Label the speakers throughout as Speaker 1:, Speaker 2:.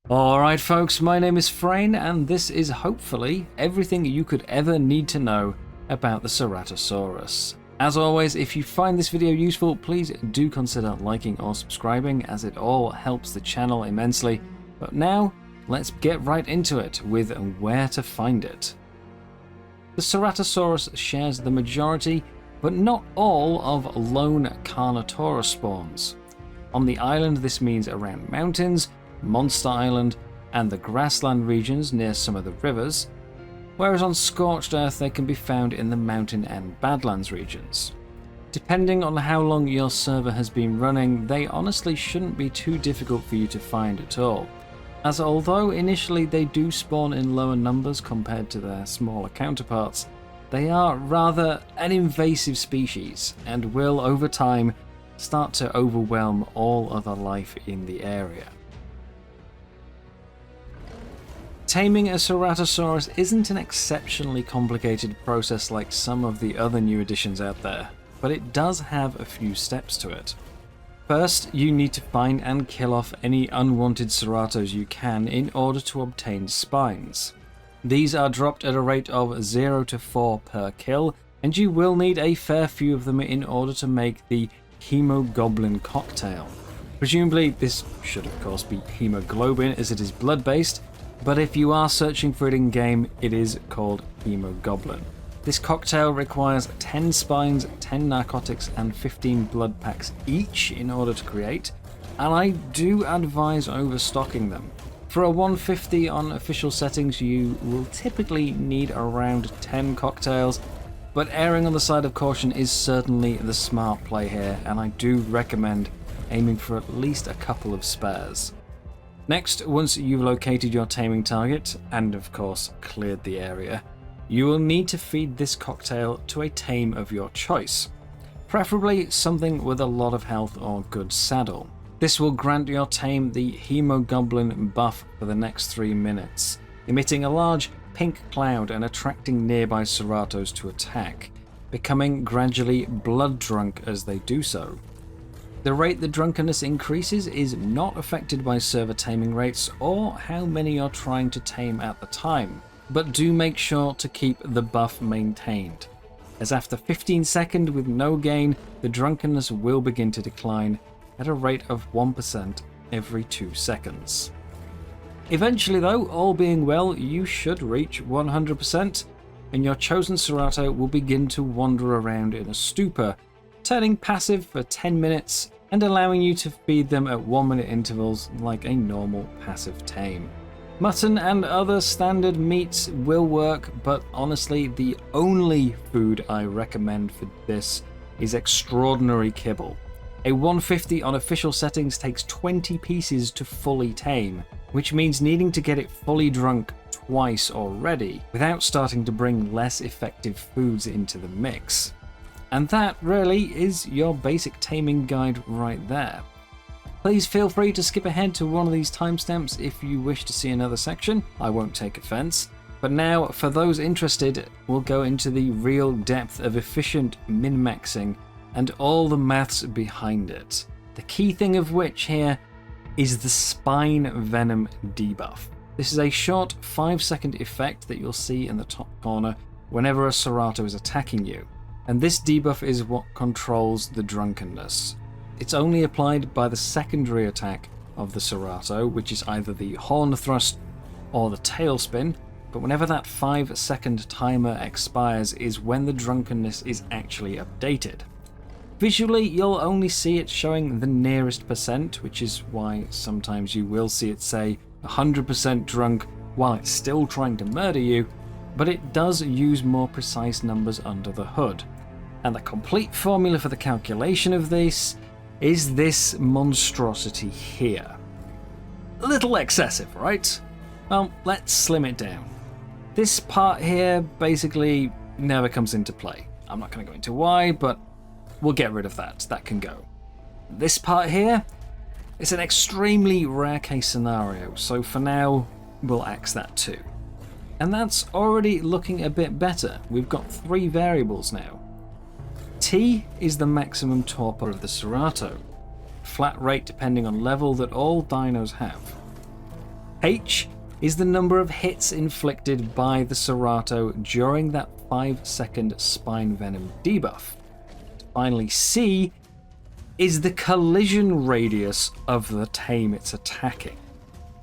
Speaker 1: Alright folks, my name is Freyn and this is hopefully everything you could ever need to know about the Ceratosaurus. As always, if you find this video useful, please do consider liking or subscribing as it all helps the channel immensely. But now, let's get right into it with where to find it. The Ceratosaurus shares the majority, but not all, of lone Carnotaurus spawns. On the island this means around mountains, Monster Island, and the grassland regions near some of the rivers, whereas on Scorched Earth they can be found in the mountain and Badlands regions. Depending on how long your server has been running, they honestly shouldn't be too difficult for you to find at all, as although initially they do spawn in lower numbers compared to their smaller counterparts, they are rather an invasive species and will over time start to overwhelm all other life in the area. Taming a Ceratosaurus isn't an exceptionally complicated process like some of the other new additions out there, but it does have a few steps to it. First, you need to find and kill off any unwanted Ceratos you can in order to obtain spines. These are dropped at a rate of 0 to 4 per kill, and you will need a fair few of them in order to make the Hemogoblin cocktail. Presumably this should of course be hemoglobin as it is blood based, but if you are searching for it in game, it is called Hemogoblin. This cocktail requires 10 spines, 10 narcotics, and 15 blood packs each in order to create, and I do advise overstocking them. For a 150 on official settings, you will typically need around 10 cocktails, but erring on the side of caution is certainly the smart play here, and I do recommend aiming for at least a couple of spares. Next, once you've located your taming target, and of course cleared the area, you will need to feed this cocktail to a tame of your choice. Preferably something with a lot of health or good saddle. This will grant your tame the Hemogoblin buff for the next 3 minutes, emitting a large pink cloud and attracting nearby Ceratos to attack, becoming gradually blood drunk as they do so. The rate the drunkenness increases is not affected by server taming rates or how many you're trying to tame at the time, but do make sure to keep the buff maintained, as after 15 seconds with no gain, the drunkenness will begin to decline at a rate of 1% every 2 seconds. Eventually though, all being well, you should reach 100%, and your chosen Cerato will begin to wander around in a stupor, turning passive for 10 minutes and allowing you to feed them at 1-minute intervals like a normal passive tame. Mutton and other standard meats will work, but honestly the only food I recommend for this is extraordinary kibble. A 150 on official settings takes 20 pieces to fully tame, which means needing to get it fully drunk twice already without starting to bring less effective foods into the mix. And that really is your basic taming guide right there. Please feel free to skip ahead to one of these timestamps if you wish to see another section, I won't take offense. But now, for those interested, we'll go into the real depth of efficient min-maxing and all the maths behind it. The key thing of which here is the spine venom debuff. This is a short 5-second effect that you'll see in the top corner whenever a Cerato is attacking you. And this debuff is what controls the drunkenness. It's only applied by the secondary attack of the Cerato, which is either the horn thrust or the tail spin, but whenever that 5-second timer expires is when the drunkenness is actually updated. Visually, you'll only see it showing the nearest percent, which is why sometimes you will see it say 100% drunk while it's still trying to murder you, but it does use more precise numbers under the hood. And the complete formula for the calculation of this is this monstrosity here. A little excessive, right? Well, let's slim it down. This part here basically never comes into play. I'm not going to go into why, but we'll get rid of that. That can go. This part here is an extremely rare case scenario, so for now, we'll axe that too. And that's already looking a bit better. We've got 3 variables now. T is the maximum torpor of the Cerato, flat rate depending on level that all dinos have. H is the number of hits inflicted by the Cerato during that 5-second spine venom debuff. Finally, C is the collision radius of the tame it's attacking.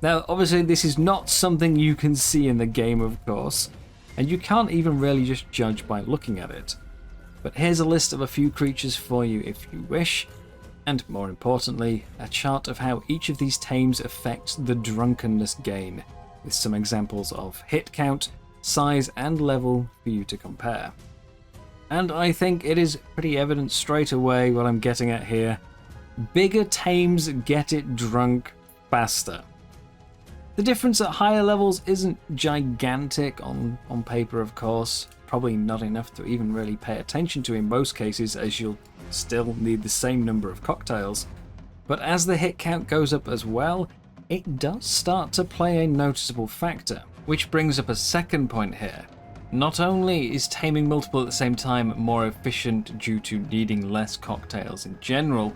Speaker 1: Now, obviously, this is not something you can see in the game, of course, and you can't even really just judge by looking at it. But here's a list of a few creatures for you if you wish, and more importantly, a chart of how each of these tames affects the drunkenness gain, with some examples of hit count, size, and level for you to compare. And I think it is pretty evident straight away what I'm getting at here. Bigger tames get it drunk faster. The difference at higher levels isn't gigantic on paper, of course. Probably not enough to even really pay attention to in most cases, as you'll still need the same number of cocktails. But as the hit count goes up as well, it does start to play a noticeable factor. Which brings up a second point here. Not only is taming multiple at the same time more efficient due to needing less cocktails in general,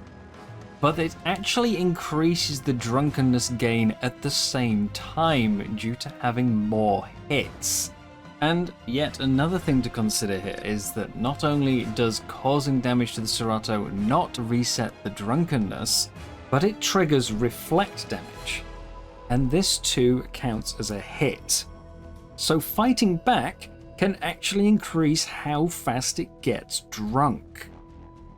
Speaker 1: but it actually increases the drunkenness gain at the same time due to having more hits. And yet another thing to consider here is that not only does causing damage to the Cerato not reset the drunkenness, but it triggers reflect damage. And this too counts as a hit. So fighting back can actually increase how fast it gets drunk.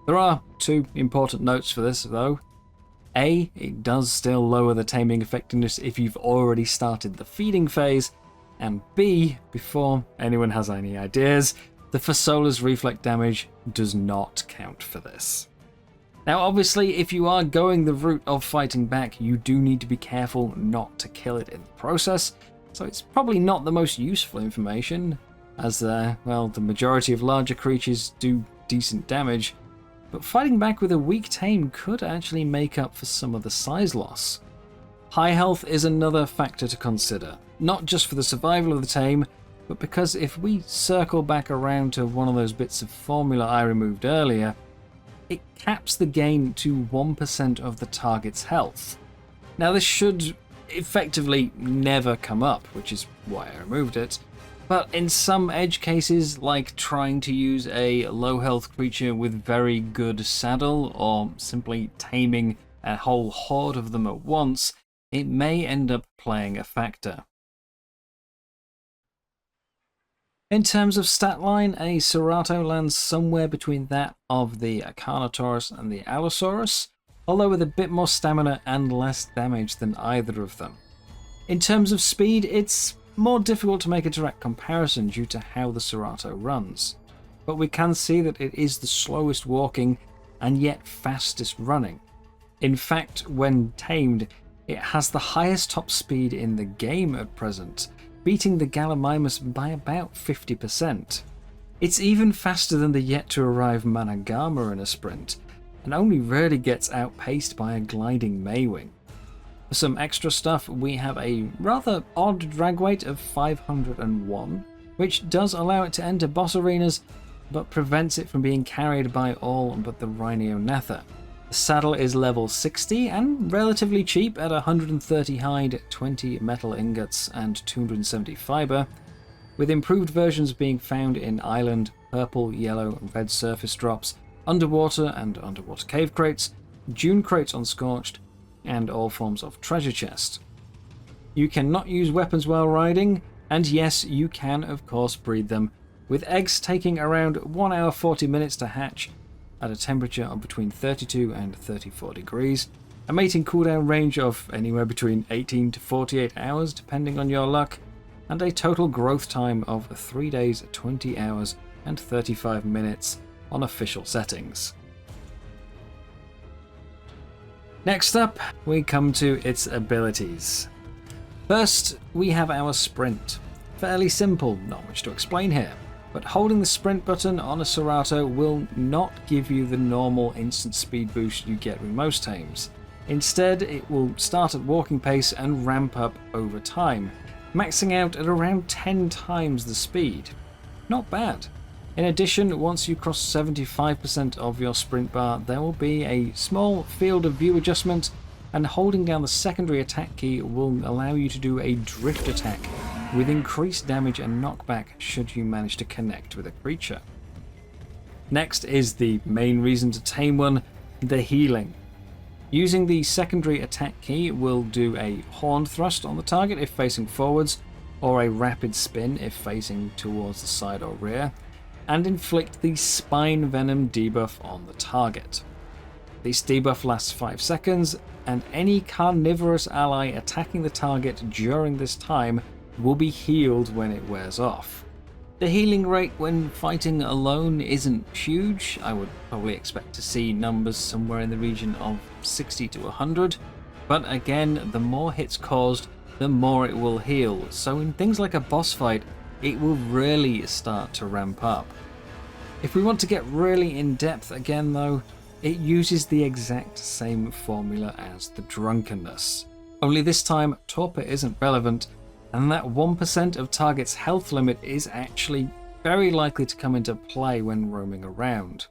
Speaker 1: There are two important notes for this though. A, it does still lower the taming effectiveness if you've already started the feeding phase, and B, before anyone has any ideas, the Fasola's reflect damage does not count for this. Now obviously if you are going the route of fighting back, you do need to be careful not to kill it in the process, so it's probably not the most useful information, as well, the majority of larger creatures do decent damage, but fighting back with a weak tame could actually make up for some of the size loss. High health is another factor to consider, not just for the survival of the tame, but because if we circle back around to one of those bits of formula I removed earlier, it caps the gain to 1% of the target's health. Now this should effectively never come up, which is why I removed it, but in some edge cases, like trying to use a low health creature with very good saddle, or simply taming a whole horde of them at once, it may end up playing a factor. In terms of stat line, a Cerato lands somewhere between that of the Carnotaurus and the Allosaurus, although with a bit more stamina and less damage than either of them. In terms of speed, it's more difficult to make a direct comparison due to how the Cerato runs, but we can see that it is the slowest walking and yet fastest running. In fact, when tamed, it has the highest top speed in the game at present, beating the Gallimimus by about 50%. It's even faster than the yet-to-arrive Managama in a sprint, and only rarely gets outpaced by a gliding Maywing. For some extra stuff, we have a rather odd drag weight of 501, which does allow it to enter boss arenas, but prevents it from being carried by all but the Rhiniothether. The saddle is level 60 and relatively cheap at 130 hide, 20 metal ingots and 270 fibre, with improved versions being found in island, purple, yellow and red surface drops, underwater and underwater cave crates, dune crates on Scorched, and all forms of treasure chest. You cannot use weapons while riding, and yes, you can of course breed them, with eggs taking around 1 hour 40 minutes to hatch at a temperature of between 32 and 34 degrees, a mating cooldown range of anywhere between 18 to 48 hours depending on your luck, and a total growth time of 3 days, 20 hours and 35 minutes on official settings. Next up, we come to its abilities. First, we have our sprint. Fairly simple, not much to explain here, but holding the sprint button on a Cerato will not give you the normal instant speed boost you get with most tames. Instead, it will start at walking pace and ramp up over time, maxing out at around 10 times the speed. Not bad. In addition, once you cross 75% of your sprint bar, there will be a small field of view adjustment and holding down the secondary attack key will allow you to do a drift attack with increased damage and knockback should you manage to connect with a creature. Next is the main reason to tame one, the healing. Using the secondary attack key will do a horn thrust on the target if facing forwards, or a rapid spin if facing towards the side or rear, and inflict the spine venom debuff on the target. This debuff lasts 5 seconds, and any carnivorous ally attacking the target during this time will be healed when it wears off. The healing rate when fighting alone isn't huge. I would probably expect to see numbers somewhere in the region of 60 to 100, but again, the more hits caused, the more it will heal, so in things like a boss fight, it will really start to ramp up. If we want to get really in depth again though, it uses the exact same formula as the drunkenness. Only this time, torpor isn't relevant, and that 1% of target's health limit is actually very likely to come into play when roaming around.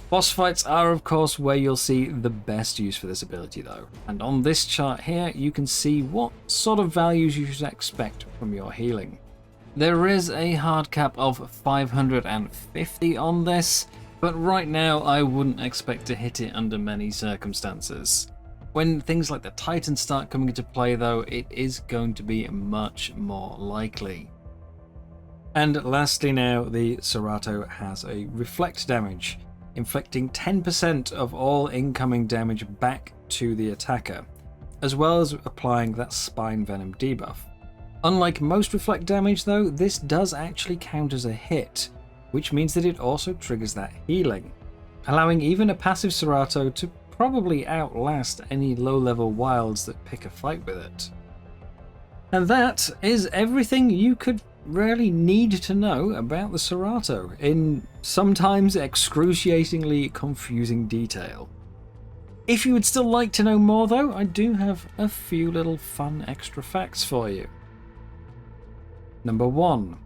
Speaker 1: Boss fights are of course where you'll see the best use for this ability though, and on this chart here you can see what sort of values you should expect from your healing. There is a hard cap of 550 on this, but right now I wouldn't expect to hit it under many circumstances. When things like the Titans start coming into play though, it is going to be much more likely. And lastly now, the Cerato has a reflect damage, inflicting 10% of all incoming damage back to the attacker, as well as applying that spine venom debuff. Unlike most reflect damage though, this does actually count as a hit, which means that it also triggers that healing, allowing even a passive Cerato to probably outlast any low-level wilds that pick a fight with it. And that is everything you could really need to know about the Cerato, in sometimes excruciatingly confusing detail. If you would still like to know more though, I do have a few little fun extra facts for you. Number 1.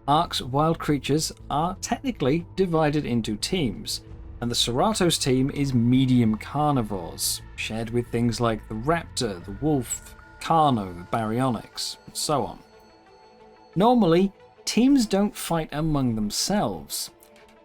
Speaker 1: ARK's wild creatures are technically divided into teams, and the Cerato's team is medium carnivores, shared with things like the raptor, the wolf, carno, the baryonyx, and so on. Normally, teams don't fight among themselves,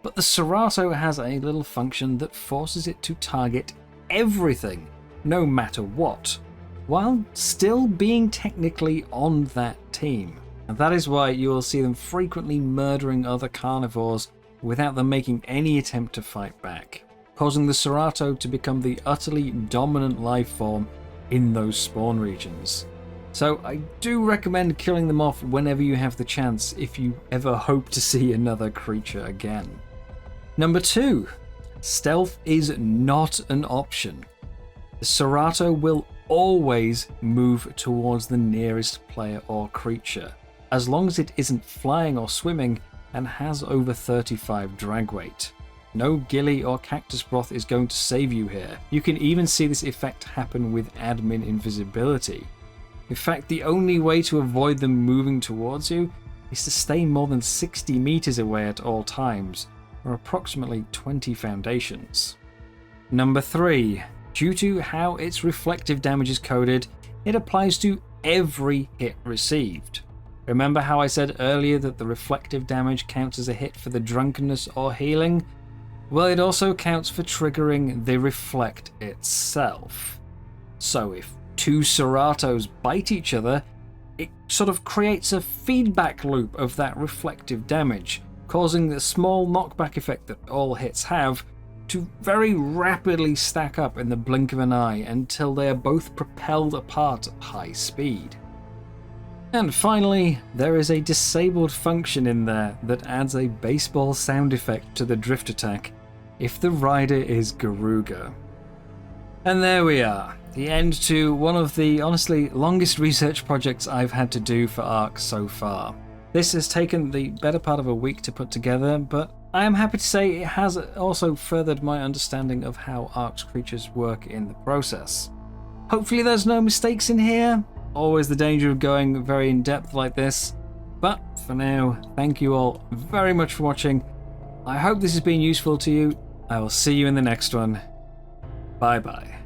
Speaker 1: but the Cerato has a little function that forces it to target everything, no matter what, while still being technically on that team. And that is why you will see them frequently murdering other carnivores without them making any attempt to fight back, causing the Cerato to become the utterly dominant life form in those spawn regions. So I do recommend killing them off whenever you have the chance if you ever hope to see another creature again. Number 2. Stealth is not an option. The Cerato will always move towards the nearest player or creature, as long as it isn't flying or swimming and has over 35 drag weight. No ghillie or cactus broth is going to save you here. You can even see this effect happen with admin invisibility. In fact, the only way to avoid them moving towards you is to stay more than 60 meters away at all times, or approximately 20 foundations. Number 3. Due to how its reflective damage is coded, it applies to every hit received. Remember how I said earlier that the reflective damage counts as a hit for the drunkenness or healing? Well, it also counts for triggering the reflect itself. So if two Ceratos bite each other, it sort of creates a feedback loop of that reflective damage, causing the small knockback effect that all hits have to very rapidly stack up in the blink of an eye until they are both propelled apart at high speed. And finally, there is a disabled function in there that adds a baseball sound effect to the drift attack if the rider is Garuga. And there we are, the end to one of the honestly longest research projects I've had to do for ARK so far. This has taken the better part of a week to put together, but I am happy to say it has also furthered my understanding of how ARK's creatures work in the process. Hopefully there's no mistakes in here. Always the danger of going very in depth like this, but for now, thank you all very much for watching. I hope this has been useful to you. I will see you in the next one. Bye bye.